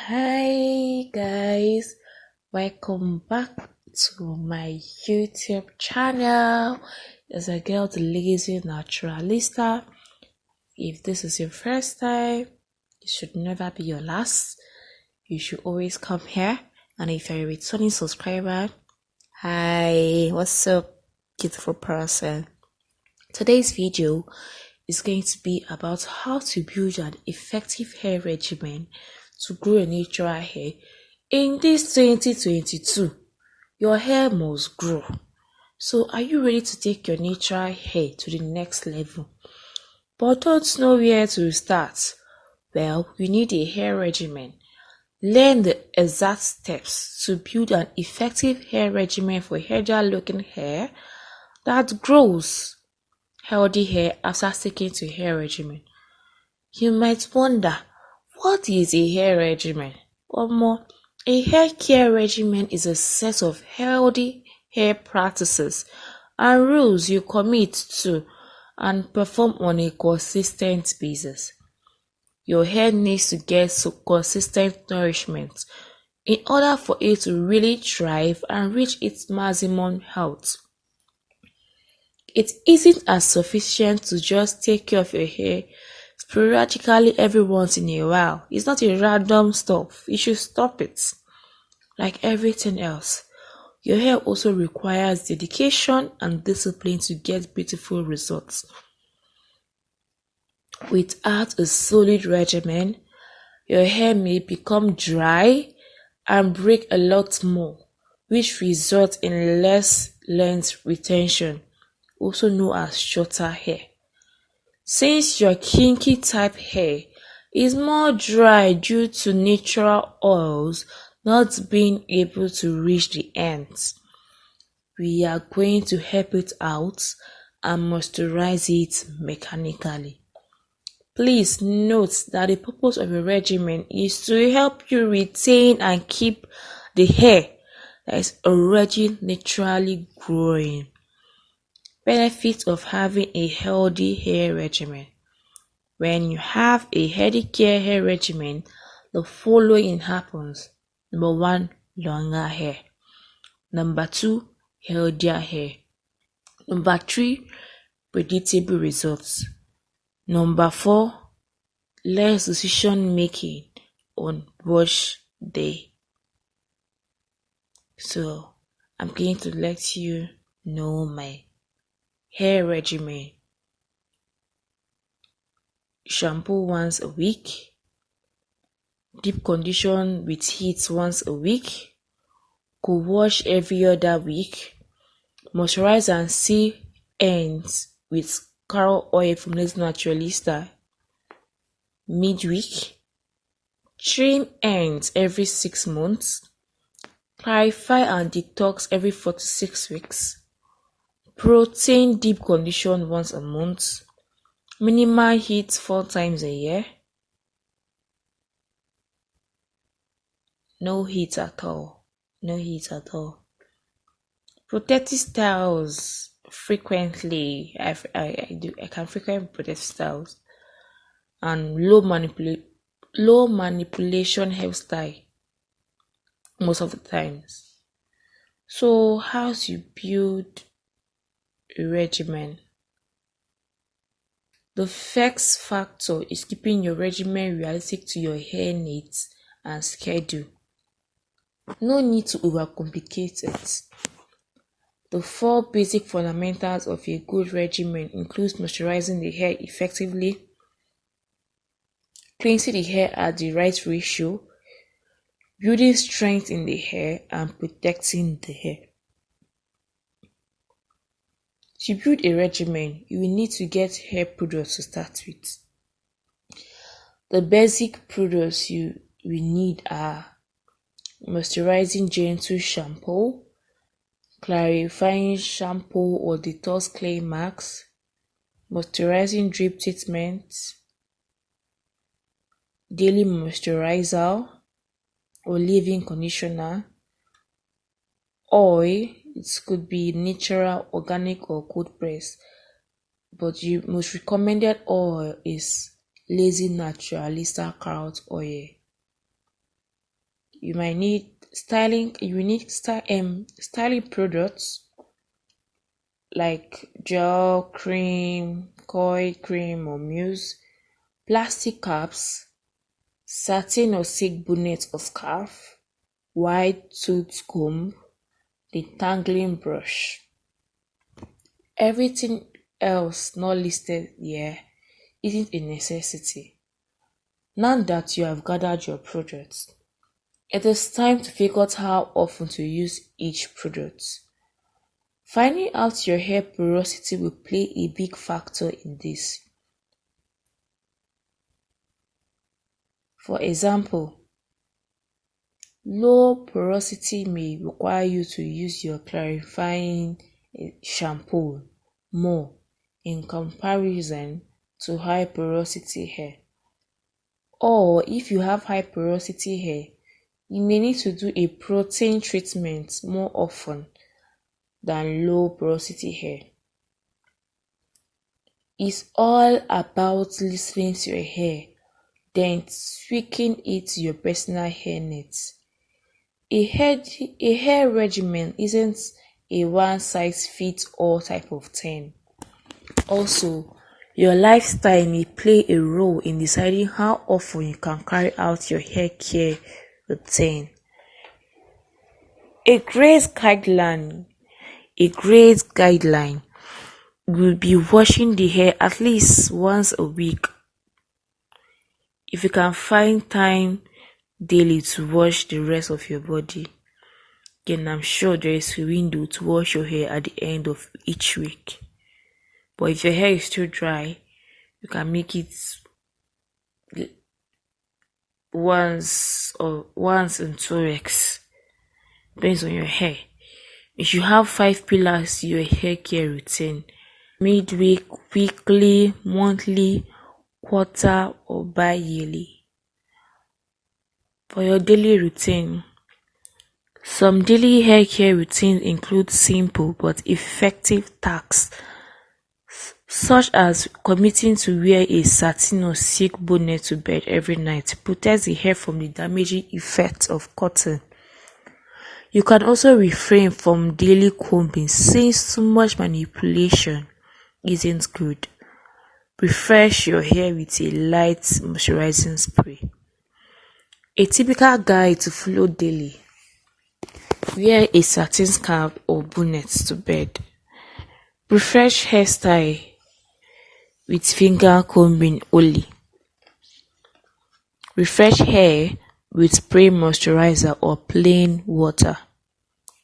Hi guys, welcome back to my YouTube channel. There's a girl, the lazy naturalista. If this is your first time, it should never be your last. You should always come here. And if you're a returning subscriber, hi, what's up, beautiful person? Today's video is going to be about how to build an effective hair regimen to grow a natural hair. In this 2022, your hair must grow. So are you ready to take your natural hair to the next level, but don't know where to start? Well, you need a hair regimen. Learn the exact steps to build an effective hair regimen for healthier looking hair that grows. Healthy hair after sticking to hair regimen. You might wonder, what is a hair regimen? Or more, a hair care regimen is a set of healthy hair practices and rules you commit to and perform on a consistent basis. Your hair needs to get consistent nourishment in order for it to really thrive and reach its maximum health. It isn't as sufficient to just take care of your hair sporadically every once in a while. It's not a random stuff. You should stop it. Like everything else, your hair also requires dedication and discipline to get beautiful results. Without a solid regimen, your hair may become dry and break a lot more, which results in less length retention, also known as shorter hair. Since your kinky type hair is more dry due to natural oils not being able to reach the ends, we are going to help it out and moisturize it mechanically. Please note that the purpose of a regimen is to help you retain and keep the hair that is already naturally growing. Benefits of having a healthy hair regimen. When you have a healthy hair regimen, the following happens. Number 1, longer hair. Number 2, healthier hair. Number 3, predictable results. Number 4, less decision making on wash day. So I'm going to let you know my hair regimen. Shampoo once a week, deep condition with heat once a week, co-wash every other week, moisturize and seal ends with coral oil from Lazy Naturalista midweek, trim ends every 6 months, clarify and detox every 4 to 6 weeks, protein deep condition once a month, minimal heat 4 times a year, no heat at all. Protective styles frequently. I can frequently protective styles and low manipulation hairstyle most of the times. So how to build a regimen? The first factor is keeping your regimen realistic to your hair needs and schedule. No need to overcomplicate it. The 4 basic fundamentals of a good regimen include moisturizing the hair effectively, cleansing the hair at the right ratio, building strength in the hair, and protecting the hair. To build a regimen, you will need to get hair products to start with. The basic products you will need are moisturizing gentle shampoo, clarifying shampoo or detox clay mask, moisturizing drip treatment, daily moisturizer or leave-in conditioner, oil. It could be natural, organic or cold press, but the most recommended oil is Lazy Naturalista carrot oil. You might need styling products like gel cream, coil cream or mousse, plastic caps, satin or silk bonnet or scarf, wide tooth comb, detangling brush. Everything else not listed here isn't a necessity. Now that you have gathered your products, it is time to figure out how often to use each product. Finding out your hair porosity will play a big factor in this. For example, low porosity may require you to use your clarifying shampoo more in comparison to high porosity hair. Or if you have high porosity hair, you may need to do a protein treatment more often than low porosity hair. It's all about listening to your hair, then tweaking it to your personal hair needs. A hair regimen isn't a one-size-fits-all type of thing. Also, your lifestyle may play a role in deciding how often you can carry out your hair care routine. A great guideline a great guideline will be washing the hair at least once a week. If you can find time daily to wash the rest of your body, then I'm sure there is a window to wash your hair at the end of each week. But if your hair is too dry, you can make it once in 2 weeks. Depends on your hair. You should have 5 pillars to your hair care routine: midweek, weekly, monthly, quarter, or bi-yearly. For your daily routine, some daily hair care routines include simple but effective tasks such as committing to wear a satin or silk bonnet to bed every night to protect the hair from the damaging effects of cotton. You can also refrain from daily combing since too much manipulation isn't good. Refresh your hair with a light moisturizing spray. A typical guide to follow daily: wear a satin scarf or bonnet to bed. Refresh hairstyle with finger combing only. Refresh hair with spray moisturizer or plain water.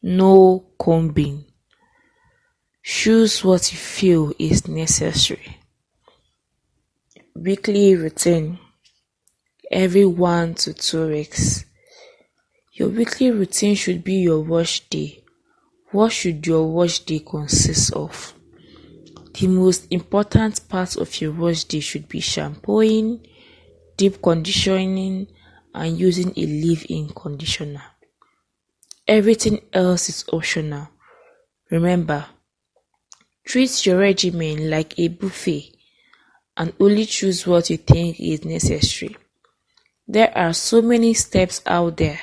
No combing. Choose what you feel is necessary. Weekly routine: every 1 to 2 weeks. Your weekly routine should be your wash day. What should your wash day consist of? The most important part of your wash day should be shampooing, deep conditioning, and using a leave-in conditioner. Everything else is optional. Remember, treat your regimen like a buffet and only choose what you think is necessary. There are so many steps out there.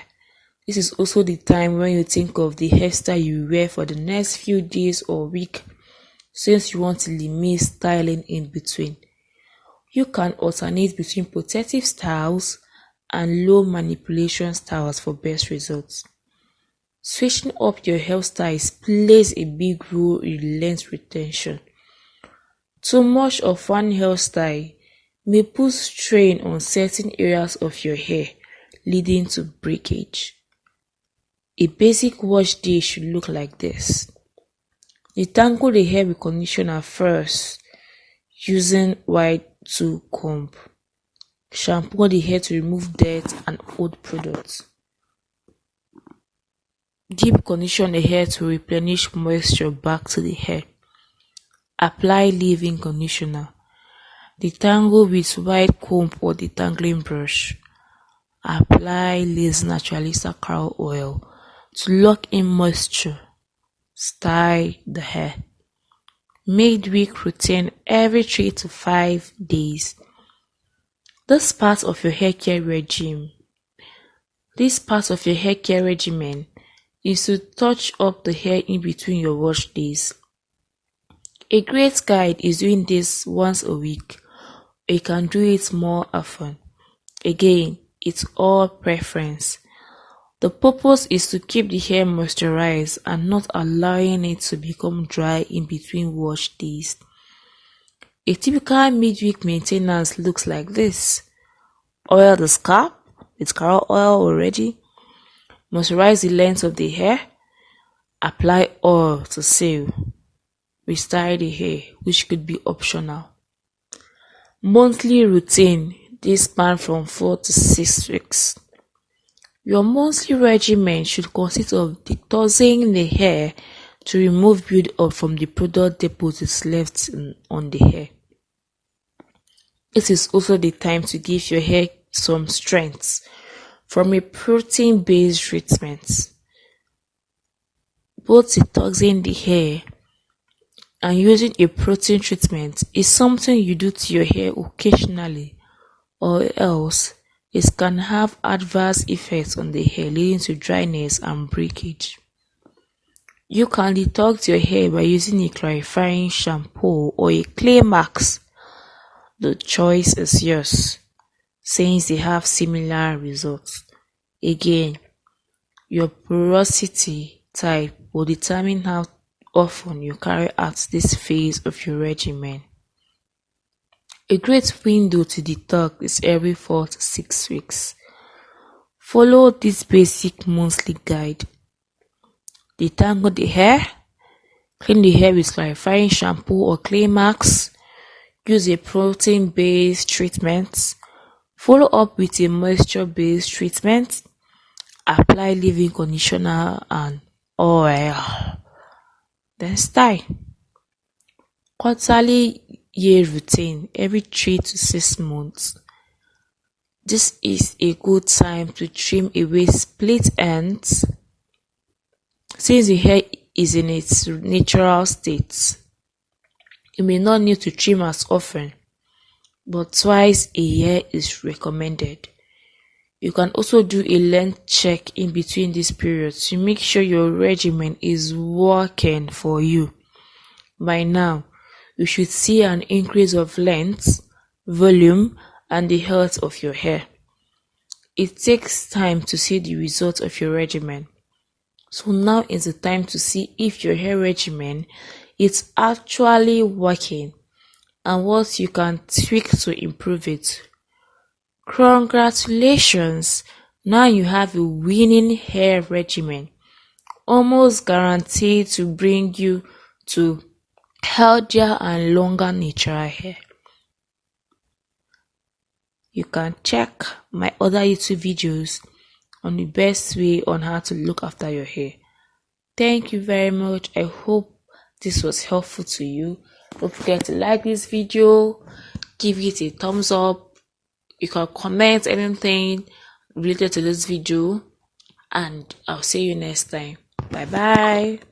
This is also the time when you think of the hairstyle you wear for the next few days or week, since you want to limit styling in between. You can alternate between protective styles and low manipulation styles for best results. Switching up your hairstyles plays a big role in length retention. Too much of one hairstyle may put strain on certain areas of your hair, leading to breakage. A basic wash day should look like this. Detangle the hair with conditioner first using wide tooth comb. Shampoo the hair to remove dirt and old products. Deep condition the hair to replenish moisture back to the hair. Apply leave-in conditioner. Detangle with wide comb or detangling brush. Apply Lace Naturalista Curl Oil to lock in moisture. Style the hair. Midweek routine every 3 to 5 days. This part of your hair care regime This part of your hair care regimen is to touch up the hair in between your wash days. A great guide is doing this once a week. You can do it more often. Again, it's all preference. The purpose is to keep the hair moisturized and not allowing it to become dry in between wash days. A typical midweek maintenance looks like this. Oil the scalp with carrot oil already. Moisturize the length of the hair. Apply oil to seal. Restyle the hair, which could be optional. Monthly routine. This span from 4 to 6 weeks. Your monthly regimen should consist of detoxing the hair to remove build-up from the product deposits left on the hair. It is also the time to give your hair some strength from a protein-based treatment. Both detoxing the hair and using a protein treatment is something you do to your hair occasionally, or else it can have adverse effects on the hair, leading to dryness and breakage. You can detox your hair by using a clarifying shampoo or a clay mask. The choice is yours, since they have similar results. Again, your porosity type will determine how often you carry out this phase of your regimen. A great window to detox is every 4 to 6 weeks. Follow this basic monthly guide. Detangle the hair. Clean the hair with clarifying shampoo or clay mask. Use a protein-based treatment. Follow up with a moisture-based treatment. Apply leave-in conditioner and oil. Then style. Quarterly year routine every 3 to 6 months. This is a good time to trim away split ends since the hair is in its natural state. You may not need to trim as often, but twice a year is recommended. You can also do a length check in between these periods to make sure your regimen is working for you. By now, you should see an increase of length, volume, and the health of your hair. It takes time to see the results of your regimen. So now is the time to see if your hair regimen is actually working and what you can tweak to improve it. Congratulations! Now you have a winning hair regimen, almost guaranteed to bring you to healthier and longer natural hair. You can check my other YouTube videos on the best way on how to look after your hair. Thank you very much. I hope this was helpful to you. Don't forget to like this video, give it a thumbs up. You can comment anything related to this video, and I'll see you next time. Bye bye.